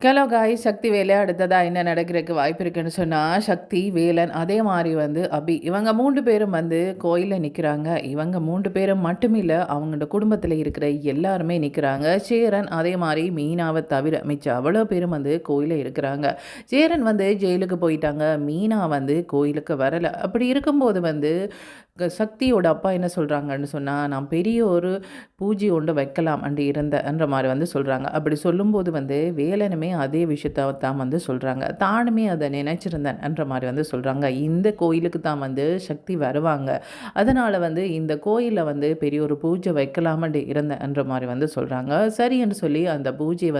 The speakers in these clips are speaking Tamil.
ஹலோ காய் சக்தி வேலை அடுத்ததா என்ன நடக்கிறதுக்கு வாய்ப்பு இருக்குன்னு சொன்னால் சக்தி வேலன் அதே மாதிரி அபி இவங்க 3 பேரும் கோயிலில் நிற்கிறாங்க. இவங்க 3 பேரும் மட்டுமில்லை, அவங்களோட குடும்பத்தில் இருக்கிற எல்லாருமே நிற்கிறாங்க. சேரன் அதே மாதிரி மீனாவை தவிர மிச்சம் அவ்வளோ பேரும் கோயிலில் இருக்கிறாங்க. சேரன் ஜெயிலுக்கு போயிட்டாங்க, மீனா கோயிலுக்கு வரலை. அப்படி இருக்கும்போது சக்தியோட அப்பா என்ன சொல்கிறாங்கன்னு சொன்னால், நான் பெரிய ஒரு பூஜை ஒன்று வைக்கலாம் இருந்தன்ற மாதிரி சொல்கிறாங்க. அப்படி சொல்லும்போது வேலனுமே அதே விஷயத்த தான் சொல்கிறாங்க. தானுமே அதை நினச்சிருந்தேன் என்ற மாதிரி சொல்கிறாங்க. இந்த கோயிலுக்கு தான் சக்தி வருவாங்க, அதனால் இந்த கோயிலில் பெரிய ஒரு பூஜை வைக்கலாமண்டு இருந்தேன் என்ற மாதிரி சொல்கிறாங்க. சரின்னு சொல்லி அந்த பூஜை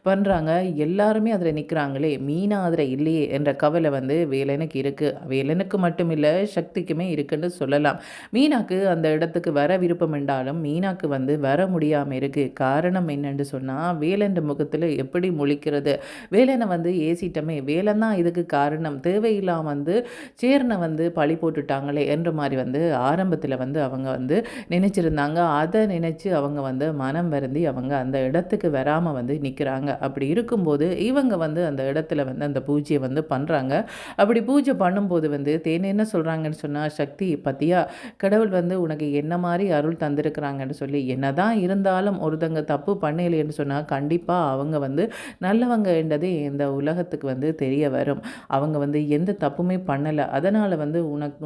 பண்ணுறாங்க. எல்லாருமே அதில் நிற்கிறாங்களே, மீனா அதில் இல்லையே என்ற கவலை வேலனுக்கு இருக்குது. வேலனுக்கு மட்டும் இல்லை, சக்திக்குமே இருக்குன்னு சொல்லலாம். மீனாக்கு அந்த இடத்துக்கு வர விருப்பம் என்றாலும் மீனாக்கு வர முடியாமல் இருக்குது. காரணம் என்னன்னு சொன்னால், வேலன் முகத்தில் எப்படி முழிக்கிறது, வேலனை ஏசிட்டமே, வேலன் தான் இதுக்கு காரணம், தேவையில்லாம சேர்னை பழி போட்டுட்டாங்களே என்ற மாதிரி ஆரம்பத்தில் அவங்க நினச்சிருந்தாங்க. அதை நினச்சி அவங்க மனம் வருந்தி அவங்க அந்த இடத்துக்கு வராமல் நிற்கிறாங்க. அப்படி இருக்கும்போது இவங்க அந்த இடத்துல அந்த பூஜையை பண்ணுறாங்க. அப்படி பூஜை பண்ணும்போது தேன் என்ன சொல்கிறாங்கன்னு சொன்னால், சக்தி பத்தியா கடவுள் உனக்கு என்ன மாதிரி அருள் தந்திருக்கிறாங்கன்னு சொல்லி, என்னதான் இருந்தாலும் ஒருத்தங்க தப்பு பண்ணலைன்னு சொன்னால் கண்டிப்பாக அவங்க நல்லவங்க என்றதே இந்த உலகத்துக்கு தெரிய வரும். அவங்க எந்த தப்புமே பண்ணலை, அதனால்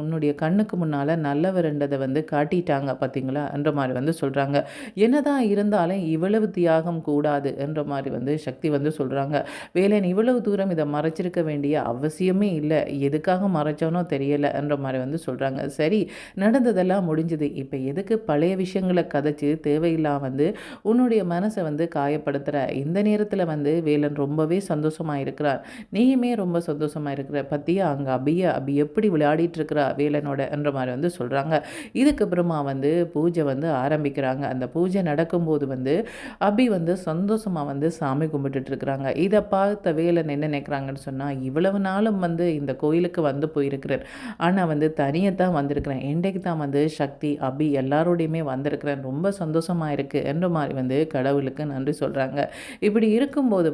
உன்னுடைய கண்ணுக்கு முன்னால் நல்லவர்ன்றதை காட்டிட்டாங்க பார்த்தீங்களா என்ற மாதிரி சொல்கிறாங்க. என்னதான் இருந்தாலும் இவ்வளவு தியாகம் கூடாது என்ற மாதிரி சக்தி சொல்கிறாங்க. வேலன் இவ்வளவு தூரம் இதை மறைச்சிருக்க வேண்டிய அவசியமே இல்லை, எதுக்காக மறைச்சோனோ தெரியலை என்ற மாதிரி சொல்கிறாங்க. சரி, நடந்ததெல்லாம் முடிஞ்சது, இப்போ எதுக்கு பழைய விஷயங்களை கதைச்சி தேவையில்லாம உன்னுடைய மனசை காயப்படுத்துகிற. இந்த நேரத்தில் வேலன் ரொம்பவே சந்தோஷமாக இருக்கிறார், நீயுமே ரொம்ப சந்தோஷமாக இருக்கிற பற்றியா அங்கே அபி எப்படி விளையாடிட்டு இருக்கிறா வேலனோட என்ற மாதிரி சொல்கிறாங்க. இதுக்கப்புறமா பூஜை ஆரம்பிக்கிறாங்க. அந்த பூஜை நடக்கும்போது அபி சந்தோஷமாக சாமி கும்பிட்டுட்டு இருக்கிறாங்க. இதை பார்த்த வேலன் என்ன நினைக்கிறாங்கன்னு சொன்னால், இவ்வளவு நாளும் இந்த கோயிலுக்கு போயிருக்கிறார், ஆனால் தனியாக தான் வந்திருக்கிறேன், இன்றைக்கு தான் சக்தி அபி எல்லாரோடையுமே வந்திருக்கிறேன், ரொம்ப சந்தோஷமாக இருக்குது என்ற மாதிரி கடவுளுக்கு நன்றி சொல்கிறாங்க. இப்படி இருக்கும்போது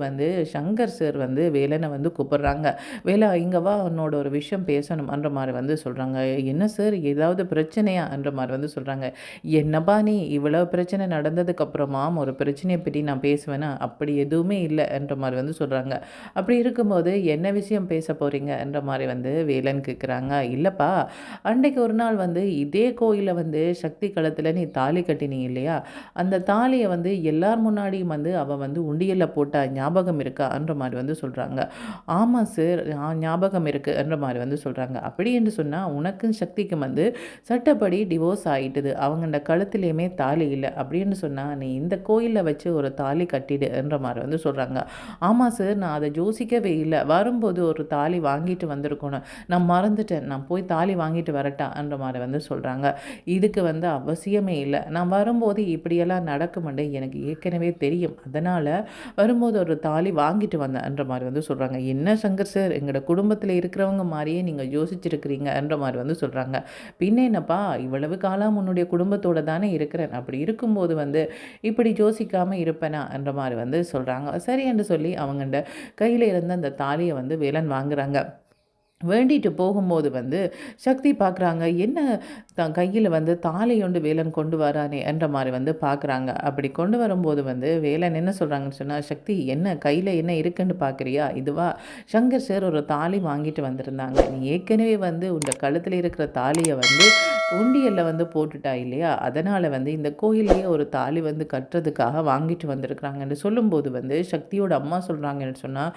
சங்கர் சார் வேலனை கூப்பிட்றாங்க. வேலா இங்கே வா, உன்னோட ஒரு விஷயம் பேசணும் என்ற மாதிரி சொல்கிறாங்க. என்ன சார், ஏதாவது பிரச்சனையா என்ற மாதிரி சொல்கிறாங்க. என்னப்பா நீ, இவ்வளவு பிரச்சனை நடந்ததுக்கப்புறமா ஒரு பிரச்சனையை பற்றி நான் பேசுவேன்னா, அப்படி எதுவுமே இல்லை என்ற மாதிரி சொல்கிறாங்க. அப்படி இருக்கும்போது என்ன விஷயம் பேச போகிறீங்க என்ற மாதிரி வேலன் கேட்குறாங்க. இல்லைப்பா, அன்றைக்கு ஒரு நாள் இதே கோயிலில் சக்தி களத்தில் நீ தாலி கட்டினீ இல்லையா, அந்த தாலியை எல்லார் முன்னாடியும் அவள் உண்டியலில் போட்டா ஞாபகம் இருக்கா என்ற மாதிரி சொல்கிறாங்க. ஆமாம் சார், ஞாபகம் இருக்குது என்ற மாதிரி சொல்கிறாங்க. அப்படி என்று சொன்னால் உனக்கும் சக்திக்கும் சட்டப்படி டிவோர்ஸ் ஆகிட்டுது, அவங்களோட கழுத்துலேயுமே தாலி இல்லை, அப்படின்னு சொன்னால் நீ இந்த கோயிலில் வச்சு ஒரு தாலி கட்டிடு என்ற மாதிரி சொல்கிறாங்க. ஆமாம் சார், நான் அதை யோசிக்கவே இல்லை, வரும்போது ஒரு தாலி வாங்கிட்டு வந்திருக்கணும், நான் மறந்துட்டேன், நான் போய் தாலி வாங்கிட்டு வரட்டா என்ற மாதிரி சொல்கிறாங்க. இதுக்கு அவசியமே இல்லை, நான் வரும்போது இப்படியெல்லாம் நடக்குமெண்டு எனக்கு ஏற்கனவே தெரியும், அதனால் வரும்போது ஒரு தாலி வாங்கிட்டு வந்தேன் என்ற மாதிரி சொல்கிறாங்க. என்ன சங்கர் சார், எங்களோட குடும்பத்தில் இருக்கிறவங்க மாதிரியே நீங்கள் யோசிச்சிருக்கிறீங்க என்ற மாதிரி சொல்கிறாங்க. பின்ன என்னப்பா, இவ்வளவு காலம் உன்னுடைய குடும்பத்தோடு தானே இருக்கிறேன், அப்படி இருக்கும்போது இப்படி யோசிக்காமல் இருப்பேனா என்ற மாதிரி சொல்கிறாங்க. சரி என்று சொல்லி அவங்கள்ட கையில் இருந்த அந்த தாலியை வேலன் வாங்குறாங்க. வேண்டிட்டு போகும்போது சக்தி பார்க்குறாங்க, என்ன கையில் தாலியொண்டு வேலன் கொண்டு வரானே என்ற மாதிரி பார்க்குறாங்க. அப்படி கொண்டு வரும்போது வேலன் என்ன சொல்கிறாங்கன்னு சொன்னால், சக்தி என்ன கையில் என்ன இருக்குன்னு பார்க்குறியா, இதுவா சங்கர் சார் ஒரு தாலி வாங்கிட்டு வந்திருந்தாங்க, நீ ஏற்கனவே உன் கழுத்தில் இருக்கிற தாலியை உண்டியலில் போட்டுட்டா இல்லையா, அதனால் இந்த கோயிலையே ஒரு தாலி கட்டுறதுக்காக வாங்கிட்டு வந்திருக்கிறாங்கன்னு சொல்லும்போது சக்தியோட அம்மா சொல்கிறாங்கன்னு சொன்னால்,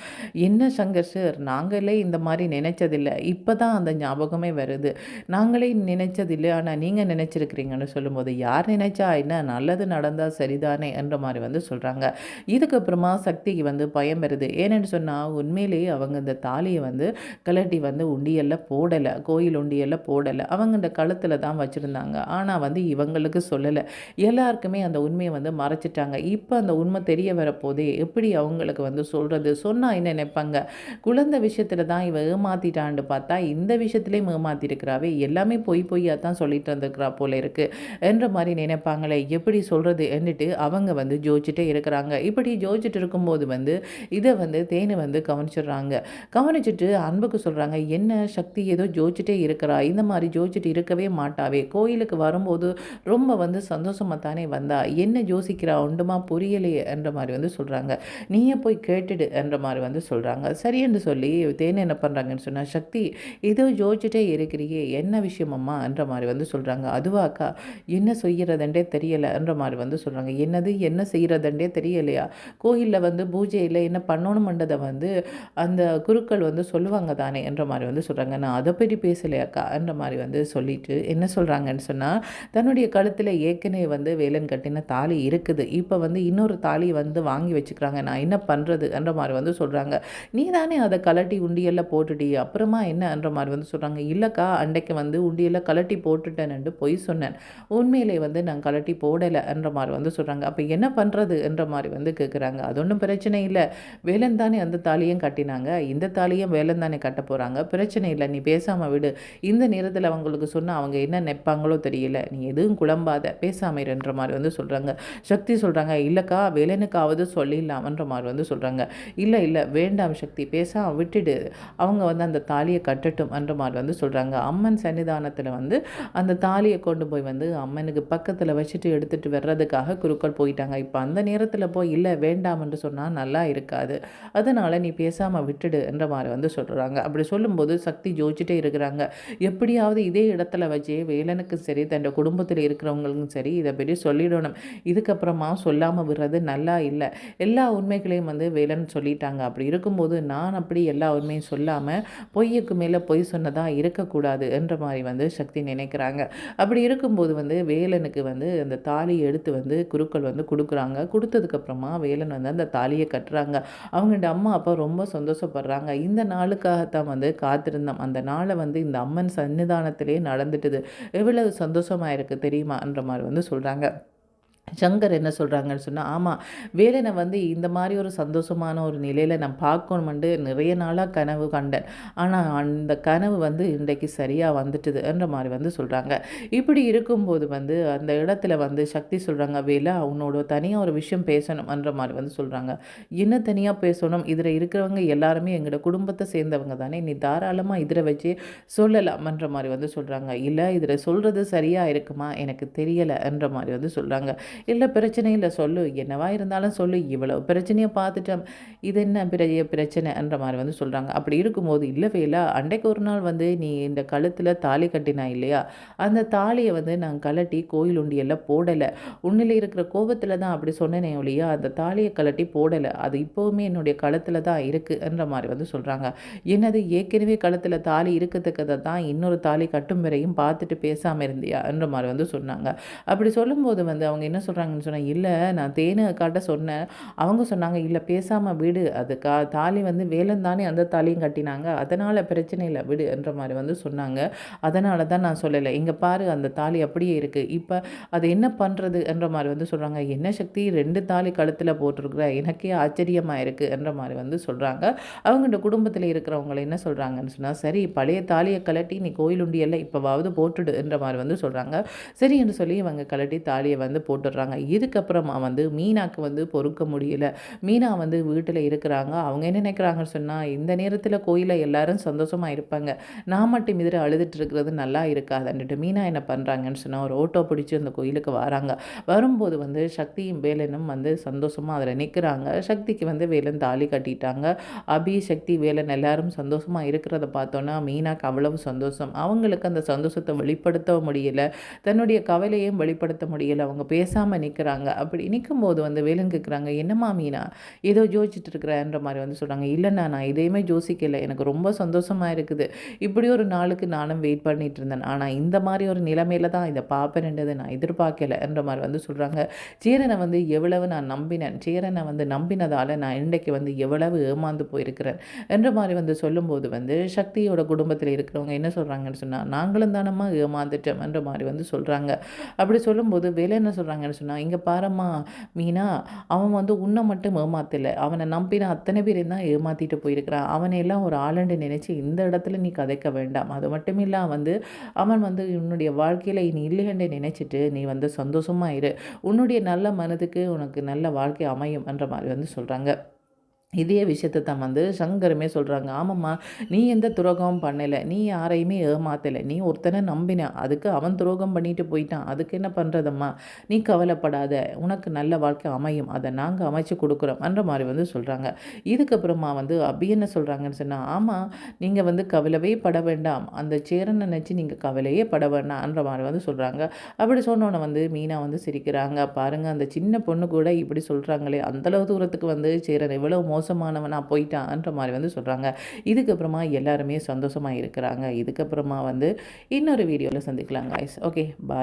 என்ன சங்கர் சார், நாங்களே இந்த மாதிரி நினைச்சதில்லை, இப்போ தான் அந்த ஞாபகமே வருது, நாங்களே நினைச்சதில்லை, ஆனால் நீங்கள் நினச்சிருக்கிறீங்கன்னு சொல்லும்போது, யார் நினைச்சா என்ன, நல்லது நடந்தால் சரிதானே என்ற மாதிரி சொல்கிறாங்க. இதுக்கப்புறமா சக்திக்கு பயம் வருது. ஏன்னு சொன்னால், உண்மையிலேயே அவங்க இந்த தாலியை கலட்டி உண்டியலில் போடலை, கோயில் உண்டியலில் போடலை, அவங்க இந்த கழுத்தில் தான் வச்சுருந்தாங்க. ஆனால் வந்து இவங்களுக்கு சொல்லலை. எல்லாருக்குமே அந்த உண்மையை வந்து மறைச்சிட்டாங்க. இப்போ அந்த உண்மை தெரிய வரப்போதே எப்படி அவங்களுக்கு வந்து சொல்கிறது? சொன்னால் என்ன நினைப்பாங்க? குழந்தை விஷயத்தில் தான் இவ ஏமாத்திட்டான்னு பார்த்தா இந்த விஷயத்துலேயும் ஏமாத்திருக்கிறாவே, எல்லாமே பொய் பொய்யா தான் சொல்லிட்டு இருந்திருக்கிறா போல இருக்கு என்ற மாதிரி நினைப்பாங்களே. எப்படி சொல்கிறது என்னட்டு அவங்க வந்து ஜோதிச்சுட்டே இருக்கிறாங்க. இப்படி ஜோதிச்சுட்டு இருக்கும்போது வந்து இதை வந்து தேனு வந்து கவனிச்சிடுறாங்க. கவனிச்சுட்டு அன்புக்கு சொல்கிறாங்க, என்ன சக்தி ஏதோ ஜோதிச்சுட்டே இருக்கிறா, இந்த மாதிரி ஜோதிச்சுட்டு இருக்கவே மாட்டாவே, கோயிலுக்கு வரும்போது ரொம்ப வந்து சந்தோஷமாக தானே வந்தா, என்ன யோசிக்கிறா ஒன்றுமா புரியலையே என்ற மாதிரி வந்து சொல்கிறாங்க. நீயே போய் கேட்டுடு என்ற மாதிரி வந்து சொல்கிறாங்க. சரி என்று சொல்லி தேனு என்ன பண்ணுறாங்கன்னு சொன்னால், சக்தி ஏதோ யோசிச்சுட்டே இருக்கிறியே, என்ன விஷயமம்மா என்ற மாதிரி வந்து சொல்கிறாங்க. அதுவாக்கா, என்ன செய்கிறதுன்றே தெரியலை என்ற மாதிரி வந்து சொல்கிறாங்க. என்னது என்ன செய்கிறதுன்றே தெரியலையா? கோயிலில் வந்து பூஜையில் என்ன பண்ணணுமன்றதை வந்து அந்த குருக்கள் வந்து சொல்லுவாங்க தானே என்ற மாதிரி வந்து சொல்கிறாங்க. நான் அதை பற்றி பேசலையாக்கா என்ற மாதிரி வந்து சொல்லிட்டு என்ன சொல்கிறாங்கன்னு சொன்னால், தன்னுடைய கழுத்தில் ஏற்கனவே வந்து வேலன் கட்டின தாலி இருக்குது. இப்போ வந்து இன்னொரு தாலி வந்து வாங்கி வச்சுக்கிறாங்க. நான் என்ன பண்ணுறது என்ற மாதிரி வந்து சொல்கிறாங்க. நீ தானே அதை கலட்டி உண்டியலில் போட்டுடி, அப்புறமா என்ன என்ற மாதிரி வந்து சொல்கிறாங்க. இல்லைக்கா, அன்றைக்கு வந்து உண்டியலில் கலட்டி போட்டுட்டேன்னு பொய் சொன்னேன். உண்மையிலே வந்து நான் கலட்டி போடலை என்ற மாதிரி வந்து சொல்கிறாங்க. அப்போ என்ன பண்ணுறது என்ற மாதிரி வந்து கேட்குறாங்க. அது ஒன்றும் பிரச்சனை இல்லை, வேலன் தானே அந்த தாலியும் கட்டினாங்க, இந்த தாலியும் வேலன் தானே கட்ட போகிறாங்க, பிரச்சனை இல்லை, நீ பேசாமல் விடு. இந்த நேரத்தில் அவங்களுக்கு சொன்னால் அவங்க என்ன நினைப்பாங்களோ தெரியல, நீ எதுவும் குழம்பாத, பேசாமல் இருன்ற மாதிரி வந்து சொல்கிறாங்க. சக்தி சொல்கிறாங்க, இல்லைக்கா வேலனுக்காவது சொல்லிடலாமன்ற மாதிரி வந்து சொல்கிறாங்க. இல்லை இல்லை வேண்டாம் சக்தி, பேசாமல் விட்டுடு, அவங்க வந்து அந்த தாலியை கட்டட்டும் என்ற மாதிரி வந்து சொல்கிறாங்க. அம்மன் சன்னிதானத்தில் வந்து அந்த தாலியை கொண்டு போய் வந்து அம்மனுக்கு பக்கத்தில் வச்சுட்டு எடுத்துகிட்டு வர்றதுக்காக குருக்கள் போயிட்டாங்க. இப்போ அந்த நேரத்தில் போய் இல்லை வேண்டாம் என்று சொன்னால் நல்லா இருக்காது, அதனால் நீ பேசாமல் விட்டுடு என்ற மாதிரி வந்து சொல்கிறாங்க. அப்படி சொல்லும்போது சக்தி யோசிச்சுட்டே இருக்கிறாங்க. எப்படியாவது இதே இடத்துல வச்சே வேலனுக்கும் சரி தன் குடும்பத்தில் இருக்கிறவங்களுக்கும் சரி இதை பற்றி சொல்லிடணும். இதுக்கப்புறமா சொல்லாமல் விடுறது நல்லா இல்லை. எல்லா உண்மைகளையும் வந்து வேலன் சொல்லிட்டாங்க. அப்படி இருக்கும்போது நான் அப்படி எல்லா உண்மையும் சொல்லாமல் பொய்யுக்கு மேலே பொய் சொன்னதாக இருக்கக்கூடாது என்ற மாதிரி வந்து சக்தி நினைக்கிறாங்க. அப்படி இருக்கும்போது வந்து வேலனுக்கு வந்து அந்த தாலியை எடுத்து வந்து குருக்கள் வந்து கொடுக்குறாங்க. கொடுத்ததுக்கப்புறமா வேலன் வந்து அந்த தாலியை கட்டுறாங்க. அவங்களோட அம்மா அப்பா ரொம்ப சந்தோஷப்படுறாங்க. இந்த நாளுக்காகத்தான் வந்து காத்திருந்தோம், அந்த நாளை வந்து இந்த அம்மன் சன்னிதானத்திலே நடந்துட்டுது, எவ்வளவு சந்தோஷமாக இருக்குது தெரியுமான்ற மாதிரி வந்து சொல்கிறாங்க. சங்கர் என்ன சொல்கிறாங்கன்னு சொன்னால், ஆமாம் வேலனை வந்து இந்த மாதிரி ஒரு சந்தோஷமான ஒரு நிலையில் நான் பார்க்கணுமெண்டு நிறைய நாளாக கனவு கண்டேன். ஆனால் அந்த கனவு வந்து இன்றைக்கு சரியாக வந்துட்டுது என்ற மாதிரி வந்து சொல்கிறாங்க. இப்படி இருக்கும்போது வந்து அந்த இடத்துல வந்து சக்தி சொல்கிறாங்க, வேலா உன்னோட தனியாக ஒரு விஷயம் பேசணும் என்ற மாதிரி வந்து சொல்கிறாங்க. என்ன தனியாக பேசணும், இதில் இருக்கிறவங்க எல்லாருமே எங்களோட குடும்பத்தை சேர்ந்தவங்க தானே, நீ தாராளமாக இதில் வச்சு சொல்லலாம்ன்ற மாதிரி வந்து சொல்கிறாங்க. இல்லை இதில் சொல்கிறது சரியாக இருக்குமா எனக்கு தெரியலை என்ற மாதிரி வந்து சொல்கிறாங்க. இல்லை பிரச்சனை இல்லை சொல்லு, என்னவா இருந்தாலும் சொல்லு, இவ்வளோ பிரச்சனையை பார்த்துட்டோம், இது என்ன பெரிய பிரச்சனைன்ற மாதிரி வந்து சொல்கிறாங்க. அப்படி இருக்கும்போது இல்லை வேலா, அன்றைக்கு ஒரு நாள் வந்து நீ இந்த கழுத்தில் தாலி கட்டினா இல்லையா, அந்த தாலியை வந்து நான் கலட்டி கோயில் உண்டியெல்லாம் போடலை, உன்னில் இருக்கிற கோபத்தில் தான் அப்படி சொன்னேனே ஒழியா அந்த தாலியை கலட்டி போடலை, அது இப்போவுமே என்னுடைய கழுத்தில் தான் இருக்குன்ற மாதிரி வந்து சொல்கிறாங்க. என்னது ஏற்கனவே கழுத்தில் தாலி இருக்கத்தக்கதை தான் இன்னொரு தாலி கட்டும் வரையும் பார்த்துட்டு பேசாமல் இருந்தியா என்ற மாதிரி வந்து சொன்னாங்க. அப்படி சொல்லும்போது வந்து அவங்க என்ன சொல்கிறாங்கன்னு சொன்னால், இல்லை நான் தேனு காட்ட சொன்னேன், அவங்க சொன்னாங்க இல்லை பேசாமல் விடு, அது தாலி வந்து வேலன் தானே அந்த தாலியும் கட்டினாங்க, அதனால் பிரச்சனை இல்லை விடு என்ற மாதிரி வந்து சொன்னாங்க. அதனால தான் நான் சொல்லலை, இங்கே பாரு அந்த தாலி அப்படியே இருக்குது, இப்போ அது என்ன பண்ணுறது என்ற மாதிரி வந்து சொல்கிறாங்க. என்ன சக்தி 2 தாலி கழுத்தில் போட்டிருக்கிற, எனக்கே ஆச்சரியமாக இருக்குது என்ற மாதிரி வந்து சொல்கிறாங்க. அவங்களோட குடும்பத்தில் இருக்கிறவங்களை என்ன சொல்கிறாங்கன்னு சொன்னால், சரி பழைய தாலியை கலட்டி நீ கோயில் உண்டியெல்லாம் இப்போவாவது போட்டுடு என்ற மாதிரி வந்து சொல்கிறாங்க. சரி என்று சொல்லி இவங்க கலட்டி தாலியை வந்து போட்டுடுறாங்க. இதுக்கப்புறமா வந்து மீனாக்கு வந்து பொறுக்க முடியல. மீனா வந்து வீட்டில் இருக்கிறாங்க. அவங்க என்ன நினைக்கிறாங்கன்னு சொன்னால், இந்த நேரத்தில் கோயிலில் எல்லாரும் சந்தோஷமாக இருப்பாங்க, நான் மட்டும் இதில் அழுதுட்டு இருக்கிறது நல்லா இருக்காதுன்னுட்டு மீனா என்ன பண்ணுறாங்கன்னு சொன்னால் ஒரு ஓட்டோ பிடிச்சி அந்த கோயிலுக்கு வராங்க. வரும்போது வந்து சக்தியும் வேலனும் வந்து சந்தோஷமாக அதில் நிற்கிறாங்க. சக்திக்கு வந்து வேலன் தாலி கட்டிட்டாங்க. அபி சக்தி வேலன் எல்லாரும் சந்தோஷமாக இருக்கிறத பார்த்தோன்னா மீனாக்கு அவ்வளவு சந்தோஷம். அவங்களுக்கு அந்த சந்தோஷத்தை வெளிப்படுத்த முடியல, தன்னுடைய கவலையும் வெளிப்படுத்த முடியல. அவங்க பேசாமல் பேசாமல் நிற்கிறாங்க. அப்படி நிற்கும்போது வந்து வேலன் கேட்குறாங்க, என்னம்மா மீனா ஏதோ யோசிச்சுட்டு இருக்கிறன்ற மாதிரி வந்து சொல்கிறாங்க. இல்லைண்ணா நான் எதையுமே யோசிக்கலை, எனக்கு ரொம்ப சந்தோஷமாக இருக்குது. இப்படி ஒரு நாளுக்கு நானும் வெயிட் பண்ணிட்டு இருந்தேன், ஆனால் இந்த மாதிரி ஒரு நிலைமையில தான் இதை பார்ப்பேன்ன்றதை நான் எதிர்பார்க்கலைன்ற மாதிரி வந்து சொல்கிறாங்க. சேரனை வந்து எவ்வளவு நான் நம்பினேன், சேரனை வந்து நம்பினதால் நான் இன்றைக்கு வந்து எவ்வளவு ஏமாந்து போயிருக்கிறேன் என்ற மாதிரி வந்து சொல்லும்போது வந்து சக்தியோட குடும்பத்தில் இருக்கிறவங்க என்ன சொல்கிறாங்கன்னு சொன்னால், நாங்களும் தானம்மா ஏமாந்துட்டோம் என்ற மாதிரி வந்து சொல்கிறாங்க. அப்படி சொல்லும்போது வேலை என்ன சொல்கிறாங்கன்னு சொன்னால், இங்கே பாரம்மா மீனா, அவன் வந்து உன்னை மட்டும் ஏமாத்தலை, அவனை நம்பின அத்தனை பேரையும் தான் ஏமாற்றிட்டு போயிருக்கிறான். அவனை எல்லாம் ஒரு ஆளுண்டு நினச்சி இந்த இடத்துல நீ கதைக்க வேண்டாம். அது மட்டும் இல்லாமல் வந்து அவன் வந்து உன்னுடைய வாழ்க்கையில் இனி இல்லைன்னு நினச்சிட்டு நீ வந்து சந்தோஷமாக இரு, உன்னுடைய நல்ல மனதுக்கு உனக்கு நல்ல வாழ்க்கை அமையும் என்ற மாதிரி வந்து சொல்கிறாங்க. இதே விஷயத்தை தான் வந்து சங்கருமே சொல்கிறாங்க. ஆமாம்மா, நீ எந்த துரோகமும் பண்ணலை, நீ யாரையுமே ஏமாத்தலை, நீ ஒருத்தனை நம்பின, அதுக்கு அவன் துரோகம் பண்ணிட்டு போயிட்டான், அதுக்கு என்ன பண்ணுறதம்மா, நீ கவலைப்படாத, உனக்கு நல்ல வாழ்க்கை அமையும், அதை நாங்கள் அமைச்சு கொடுக்குறோம் என்ற மாதிரி வந்து சொல்கிறாங்க. இதுக்கப்புறமா வந்து அபி என்ன சொல்கிறாங்கன்னு சொன்னால், ஆமாம் நீங்கள் வந்து கவலையே பட வேண்டாம், அந்த சேரனை நினச்சி நீங்கள் கவலையே பட வேண்டாம்ன்ற மாதிரி வந்து சொல்கிறாங்க. அப்படி சொன்னோன்னே வந்து மீனா வந்து சிரிக்கிறாங்க. பாருங்கள், அந்த சின்ன பொண்ணு கூட இப்படி சொல்கிறாங்களே, அந்தளவு தூரத்துக்கு வந்து சேரன் எவ்வளோ மோசமானவனா போயிட்டான்ற மாதிரி வந்து சொல்கிறாங்க. இதுக்கப்புறமா எல்லாருமே சந்தோஷமாக இருக்கிறாங்க. இதுக்கப்புறமா வந்து இன்னொரு வீடியோவில் சந்திக்கலாம் காய்ஸ். ஓகே, பாய்.